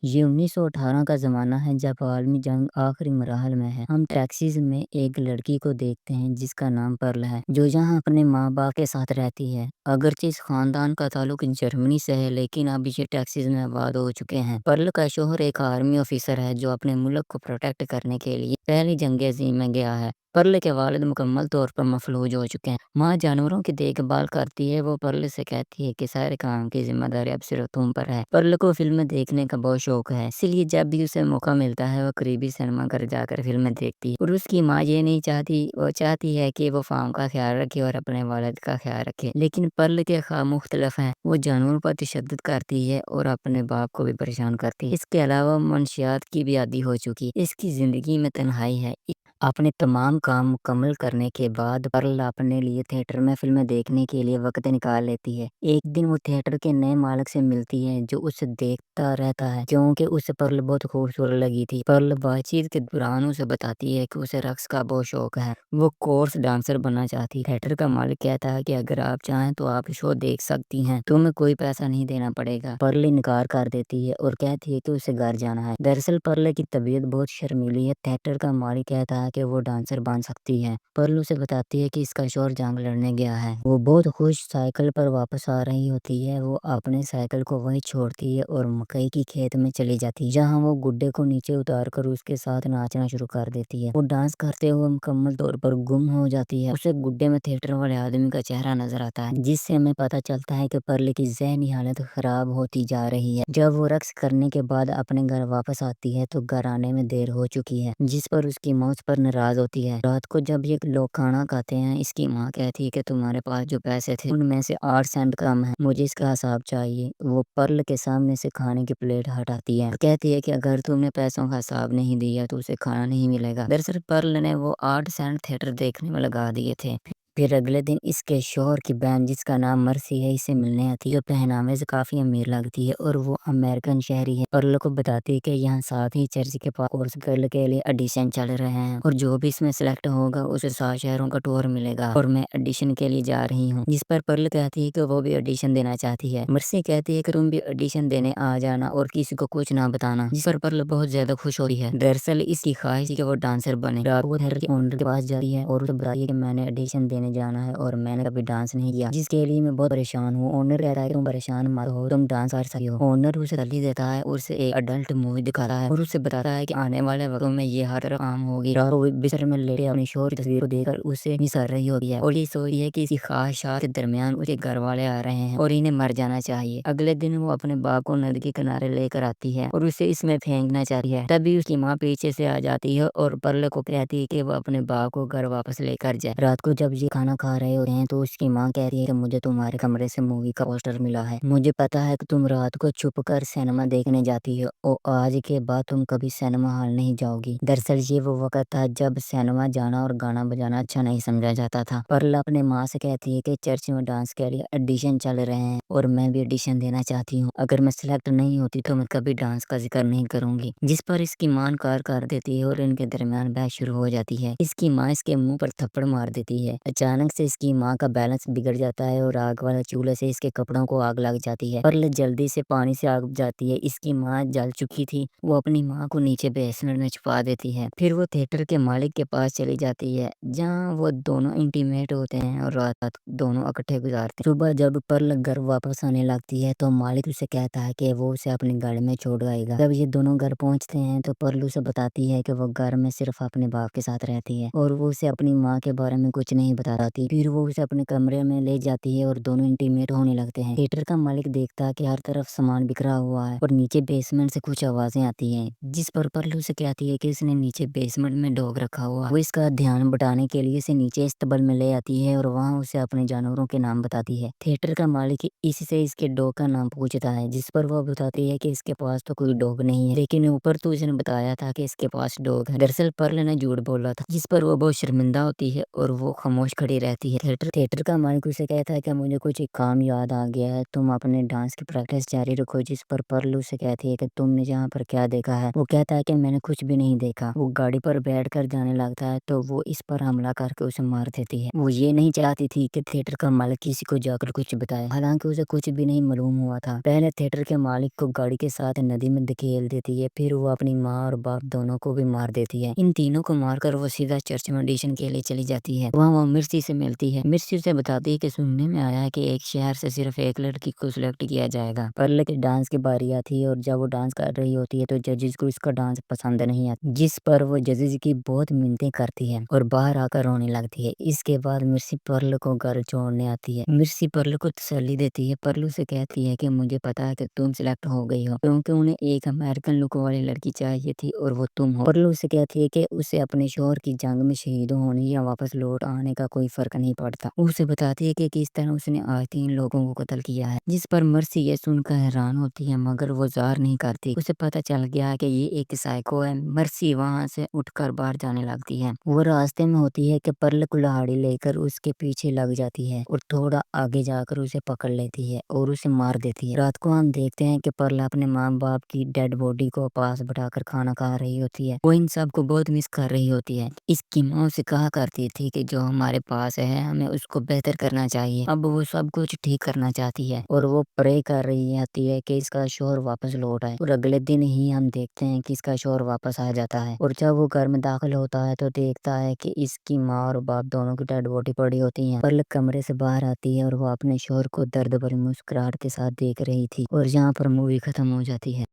یہ 1918 کا زمانہ ہے جب عالمی جنگ آخری مراحل میں ہے۔ ہم ٹیکساس میں ایک لڑکی کو دیکھتے ہیں جس کا نام پرل ہے، جو یہاں اپنے ماں باپ کے ساتھ رہتی ہے۔ اگرچہ اس خاندان کا تعلق جرمنی سے ہے، لیکن اب یہ ٹیکساس میں آباد ہو چکے ہیں۔ پرل کا شوہر ایک آرمی آفیسر ہے جو اپنے ملک کو پروٹیکٹ کرنے کے لیے پہلی جنگ عظیم میں گیا ہے۔ پرل کے والد مکمل طور پر مفلوج ہو چکے ہیں۔ ماں جانوروں کی دیکھ بھال کرتی ہے۔ وہ پرل سے کہتی ہے کہ سارے کام کی ذمہ داری اب صرف تم پر ہے۔ پرل کو فلمیں دیکھنے کا بہت شوق ہے، اسی لیے جب بھی اسے موقع ملتا ہے وہ قریبی سنیما گھر جا کر فلمیں دیکھتی ہے۔ اور اس کی ماں یہ نہیں چاہتی، وہ چاہتی ہے کہ وہ فارم کا خیال رکھے اور اپنے والد کا خیال رکھے، لیکن پرل کے خواب مختلف ہیں۔ وہ جانوروں پر تشدد کرتی ہے اور اپنے باپ کو بھی پریشان کرتی ہے۔ اس کے علاوہ منشیات کی بھی عادی ہو چکی ہے۔ اس کی زندگی میں تنہائی ہے۔ اپنے تمام کام مکمل کرنے کے بعد پرل اپنے لیے تھیٹر میں فلمیں دیکھنے کے لیے وقت نکال لیتی ہے۔ ایک دن وہ تھیٹر کے نئے مالک سے ملتی ہے جو اسے دیکھتا رہتا ہے کیونکہ اسے پرل بہت خوبصورت لگی تھی۔ پرل بات چیت کے دوران اسے بتاتی ہے کہ اسے رقص کا بہت شوق ہے، وہ کورس ڈانسر بننا چاہتی ہے۔ تھیٹر کا مالک کہتا ہے کہ اگر آپ چاہیں تو آپ شو دیکھ سکتی ہیں، تمہیں کوئی پیسہ نہیں دینا پڑے گا۔ پرل انکار کر دیتی ہے اور کہتی ہے کہ اسے گھر جانا ہے۔ دراصل پرل کی طبیعت بہت شرمیلی ہے۔ تھیٹر کا مالک کہتا ہے کہ وہ ڈانسر بن سکتی ہے۔ پرل اسے بتاتی ہے کہ اس کا شوہر جنگ لڑنے گیا ہے۔ وہ بہت خوش سائیکل پر واپس آ رہی ہوتی ہے۔ وہ اپنے سائیکل کو وہیں چھوڑتی ہے اور مکئی کی کھیت میں چلی جاتی ہے، جہاں وہ گڈے کو نیچے اتار کر اس کے ساتھ ناچنا شروع کر دیتی ہے۔ وہ ڈانس کرتے ہوئے مکمل طور پر گم ہو جاتی ہے۔ اسے گڈے میں تھیٹر والے آدمی کا چہرہ نظر آتا ہے، جس سے ہمیں پتہ چلتا ہے کہ پرل کی ذہنی حالت خراب ہوتی جا رہی ہے۔ جب وہ رقص کرنے کے بعد اپنے گھر واپس آتی ہے تو گھر آنے میں دیر ہو چکی ہے، جس پر اس کی ماں اس پر ناراض ہوتی ہے۔ رات کو جب یہ لوگ کھانا کھاتے ہیں، اس کی ماں کہتی ہے کہ تمہارے پاس جو پیسے تھے ان میں سے 8 سینٹ کم ہے، مجھے اس کا حساب چاہیے۔ وہ پرل کے سامنے سے کھانے کی پلیٹ ہٹاتی ہے اور کہتی ہے کہ اگر تم نے پیسوں کا حساب نہیں دیا تو اسے کھانا نہیں ملے گا۔ دراصل پرل نے وہ 8 سینٹ تھیٹر دیکھنے میں لگا دیے تھے۔ پھر اگلے دن اس کے شوہر کی بہن جس کا نام مرسی ہے اسے ملنے آتی ہے، جو پہناوے سے کافی امیر لگتی ہے اور وہ امریکن شہری ہے۔ پرل کو بتاتی ہے کہ یہاں ساتھ ہی چرچ کے پاس کورس گرل کے لیے ایڈیشن چل رہے ہیں اور جو بھی اس میں سلیکٹ ہوگا اسے 7 شہروں کا ٹور ملے گا اور میں ایڈیشن کے لیے جا رہی ہوں، جس پر پرل کہتی ہے کہ وہ بھی ایڈیشن دینا چاہتی ہے۔ مرسی کہتی ہے کہ تم بھی ایڈیشن دینے آ جانا اور کسی کو کچھ نہ بتانا، جس پر پرل بہت زیادہ خوش ہوتی ہے۔ دراصل اس کی خواہش تھی کہ وہ ڈانسر بنے۔ رات کو تھیٹر کے اونر کے پاس جاتی ہے اور اسے بتاتی ہے کہ میں نے ایڈیشن دینے جانا ہے اور میں نے کبھی ڈانس نہیں کیا، جس کے لیے میں بہت پریشان ہوں۔ اونر کہتا ہے کہ تم پریشان مت ہو، تم ڈانس کر سکتی ہو۔ اونر اسے تسلی دیتا ہے اور اسے ایک اڈلٹ مووی دکھاتا ہے اور اسے بتاتا ہے کہ آنے والے وقتوں میں یہ ہر طرف عام ہوگی۔ رات کو بستر میں لیٹے اپنے شوہر کی تصویر کو دیکھ کر اسے نثر رہی ہوتی ہے اور یہ سوچتی ہے کہ اس کی خواہشات کے درمیان اس کے گھر والے آ رہے ہیں اور انہیں مر جانا چاہیے۔ اگلے دن وہ اپنے باپ کو ندی کے کنارے لے کر آتی ہے اور اسے اس میں پھینکنا چاہتی ہے، تبھی اس کی ماں پیچھے سے آ جاتی ہے اور پرل کو کہتی ہے کہ وہ اپنے باپ کو گھر واپس لے کر جائے۔ رات کو جب یہ کھانا کھا رہے ہوتے ہیں تو اس کی ماں کہتی ہے کہ مجھے تمہارے کمرے سے مووی کا پوسٹر ملا ہے، مجھے پتا ہے کہ تم رات کو چھپ کر سینما دیکھنے جاتی ہو اور آج کے بعد تم کبھی سینما ہال نہیں جاؤ گی۔ دراصل یہ وہ وقت تھا جب سینما جانا اور گانا بجانا اچھا نہیں سمجھا جاتا تھا۔ پرل اپنے ماں سے کہتی ہے کہ چرچ میں ڈانس کے لیے ایڈیشن چل رہے ہیں اور میں بھی ایڈیشن دینا چاہتی ہوں، اگر میں سلیکٹ نہیں ہوتی تو میں کبھی ڈانس کا ذکر نہیں کروں گی، جس پر اس کی ماں انکار کر دیتی ہے اور ان کے درمیان بحث شروع ہو جاتی ہے۔ اس کی ماں اس کے منہ پر تھپڑ مار دیتی ہے۔ اچانک سے اس کی ماں کا بیلنس بگڑ جاتا ہے اور آگ والے چولہے سے اس کے کپڑوں کو آگ لگ جاتی ہے۔ پرل جلدی سے پانی سے آگ بجھاتی ہے۔ اس کی ماں جل چکی تھی، وہ اپنی ماں کو نیچے بیسمنٹ میں چھپا دیتی ہے۔ پھر وہ تھیٹر کے مالک کے پاس چلی جاتی ہے جہاں وہ دونوں انٹیمیٹ ہوتے ہیں اور رات دونوں اکٹھے گزارتے ہیں۔ صبح جب پرل گھر واپس آنے لگتی ہے تو مالک اسے کہتا ہے کہ وہ اسے اپنے گاڑی میں چھوڑ آئے گا۔ جب یہ دونوں گھر پہنچتے ہیں تو پرل اسے بتاتی ہے کہ وہ گھر میں صرف اپنے باپ کے ساتھ رہتی ہے اور وہ اسے اپنی ماں کے بارے میں کچھ نہیں بتاتی۔ پھر وہ اسے اپنے کمرے میں لے جاتی ہے اور دونوں انٹیمیٹ ہونے لگتے ہیں۔ تھیٹر کا مالک دیکھتا ہے کہ ہر طرف سامان بکھرا ہوا ہے اور نیچے بیسمنٹ سے کچھ آوازیں آتی ہیں، جس پر پرل اسے کہتی ہے کہ اس نے نیچے بیسمنٹ میں ڈاگ رکھا ہوا ہے۔ وہ اس کا دھیان بٹانے کے لیے اسے نیچے استبل میں لے آتی ہے اور وہاں اسے اپنے جانوروں کے نام بتاتی ہے۔ تھیٹر کا مالک اس سے اس کے ڈاگ کا نام پوچھتا ہے، جس پر وہ بتاتی ہے کہ اس کے پاس تو کوئی ڈاگ نہیں ہے، لیکن اوپر تو اس نے بتایا تھا کہ اس کے پاس ڈاگ ہے۔ دراصل پرل نے جھوٹ بولا تھا، جس پر وہ بہت شرمندہ ہوتی ہے اور وہ خاموش کھڑی رہتی ہے۔ تھیٹر کا مالک اسے کہتا ہے کہ مجھے کچھ کام یاد آ گیا ہے، تم اپنے ڈانس کی پریکٹس جاری رکھو، جس پر پرل اسے کہتی ہے کہ تم نے جہاں پر کیا دیکھا ہے؟ وہ کہتا ہے کہ میں نے کچھ بھی نہیں دیکھا۔ وہ گاڑی پر بیٹھ کر جانے لگتا ہے تو وہ اس پر حملہ کر کے اسے مار دیتی ہے۔ وہ یہ نہیں چاہتی تھی کہ تھیٹر کا مالک کسی کو جا کر کچھ بتائے، حالانکہ اسے کچھ بھی نہیں معلوم ہوا تھا۔ پہلے تھیٹر کے مالک کو گاڑی کے ساتھ ندی میں دھکیل دیتی ہے، پھر وہ اپنی ماں اور باپ دونوں کو بھی مار دیتی ہے۔ ان تینوں کو مار کر وہ سیدھا چرچ میں آڈیشن کے لیے چلی جاتی ہے۔ وہاں وہ مرسی سے ملتی ہے۔ مرسی اسے بتاتی ہے کہ سننے میں آیا ہے کہ ایک شہر سے صرف ایک لڑکی کو سلیکٹ کیا جائے گا۔ پرل کے ڈانس کی باری آتی ہے اور جب وہ ڈانس کر رہی ہوتی ہے تو ججز کو اس کا ڈانس پسند نہیں آتا، جس پر وہ ججز کی بہت منتیں کرتی ہے اور باہر آ کر رونے لگتی ہے۔ اس کے بعد مرسی پرل کو گھر چھوڑنے آتی ہے۔ مرسی پرل کو تسلی دیتی ہے۔ پرل سے کہتی ہے کہ مجھے پتا ہے کہ تم سلیکٹ ہو گئی ہو، کیونکہ انہیں ایک امریکن لک والی لڑکی چاہیے تھی اور وہ تم ہو۔ پرل سے کہتی ہے کہ اسے اپنے شوہر کی جنگ میں شہید ہونے یا واپس لوٹ آنے کا کوئی فرق نہیں پڑتا۔ اسے بتاتی ہے کہ کس طرح اس نے آج 3 لوگوں کو قتل کیا ہے، جس پر مرسی یہ سن کر حیران ہوتی ہے، مگر وہ ظاہر نہیں کرتی۔ اسے پتا چل گیا ہے کہ یہ ایک سائیکو ہے۔ مرسی وہاں سے اٹھ کر باہر جانے لگتی ہے۔ وہ راستے میں ہوتی ہے کہ پرل کلہاڑی لے کر اس کے پیچھے لگ جاتی ہے اور تھوڑا آگے جا کر اسے پکڑ لیتی ہے اور اسے مار دیتی ہے۔ رات کو ہم دیکھتے ہیں کہ پرل اپنے ماں باپ کی ڈیڈ باڈی کو پاس بٹھا کر کھانا کھا رہی ہوتی ہے۔ وہ ان سب کو بہت مس کر رہی ہوتی ہے۔ اس کی ماں اسے کہا کرتی تھی کہ جو ہمارے پاس ہے ہمیں اس کو بہتر کرنا چاہیے۔ اب وہ سب کچھ ٹھیک کرنا چاہتی ہے اور وہ پرے کر رہی ہوتی ہے کہ اس کا شوہر واپس لوٹ آئے، اور اگلے دن ہی ہم دیکھتے ہیں کہ اس کا شوہر واپس آ جاتا ہے، اور جب وہ گھر میں داخل ہوتا ہے تو دیکھتا ہے کہ اس کی ماں اور باپ دونوں کی ڈیڈ باڈی پڑی ہوتی ہیں۔ پرل کمرے سے باہر آتی ہے اور وہ اپنے شوہر کو درد بھری مسکراہٹ کے ساتھ دیکھ رہی تھی، اور یہاں پر مووی ختم ہو جاتی ہے۔